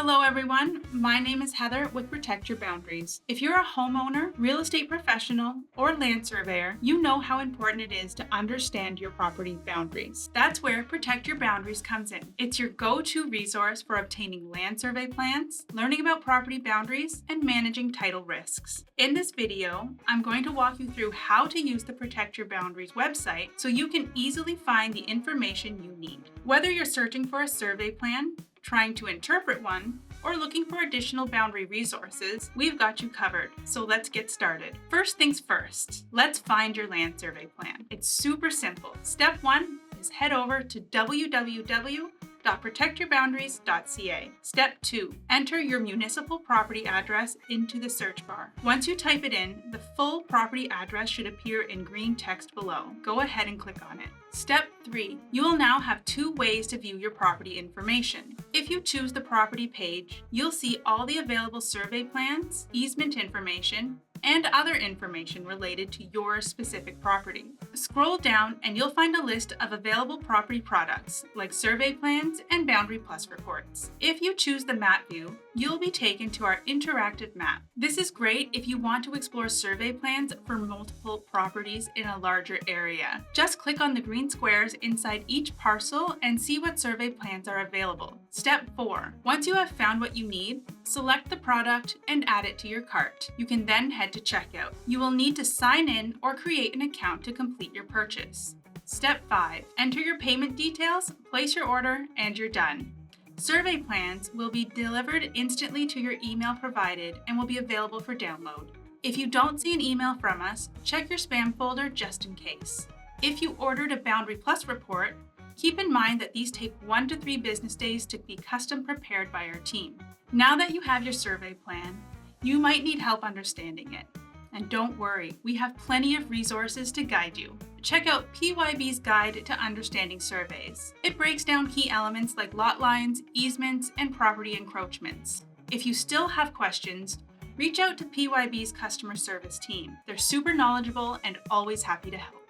Hello everyone, my name is Heather with Protect Your Boundaries. If you're a homeowner, real estate professional, or land surveyor, you know how important it is to understand your property boundaries. That's where Protect Your Boundaries comes in. It's your go-to resource for obtaining land survey plans, learning about property boundaries, and managing title risks. In this video, I'm going to walk you through how to use the Protect Your Boundaries website so you can easily find the information you need. Whether you're searching for a survey plan, trying to interpret one, or looking for additional boundary resources, we've got you covered. So let's get started. First things first, let's find your land survey plan. It's super simple. Step one is head over to www.protectyourboundaries.ca. Step 2, enter your municipal property address into the search bar. Once you type it in, the full property address should appear in green text below. Go ahead and click on it. Step 3, you will now have 2 ways to view your property information. If you choose the property page, you'll see all the available survey plans, easement information, and other information related to your specific property. Scroll down and you'll find a list of available property products like survey plans and Boundary Plus reports. If you choose the map view, you'll be taken to our interactive map. This is great if you want to explore survey plans for multiple properties in a larger area. Just click on the green squares inside each parcel and see what survey plans are available. Step 4, once you have found what you need, select the product and add it to your cart. You can then head to checkout. You will need to sign in or create an account to complete your purchase. Step 5, enter your payment details, place your order, and you're done. Survey plans will be delivered instantly to your email provided and will be available for download. If you don't see an email from us, check your spam folder just in case. If you ordered a Boundary Plus report, keep in mind that these take 1 to 3 business days to be custom prepared by our team. Now that you have your survey plan, you might need help understanding it. And don't worry, we have plenty of resources to guide you. Check out PYB's Guide to Understanding Surveys. It breaks down key elements like lot lines, easements, and property encroachments. If you still have questions, reach out to PYB's customer service team. They're super knowledgeable and always happy to help.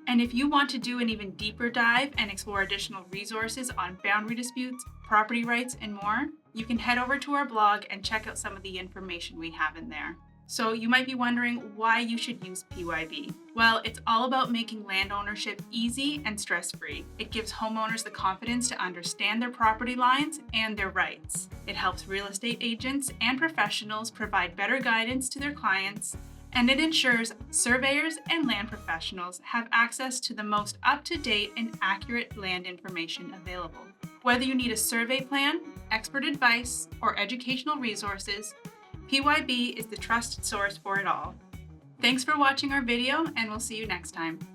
And if you want to do an even deeper dive and explore additional resources on boundary disputes, property rights, and more, you can head over to our blog and check out some of the information we have in there. So you might be wondering why you should use PYB. Well, it's all about making land ownership easy and stress-free. It gives homeowners the confidence to understand their property lines and their rights. It helps real estate agents and professionals provide better guidance to their clients, and it ensures surveyors and land professionals have access to the most up-to-date and accurate land information available. Whether you need a survey plan, expert advice, or educational resources, PYB is the trusted source for it all. Thanks for watching our video, and we'll see you next time.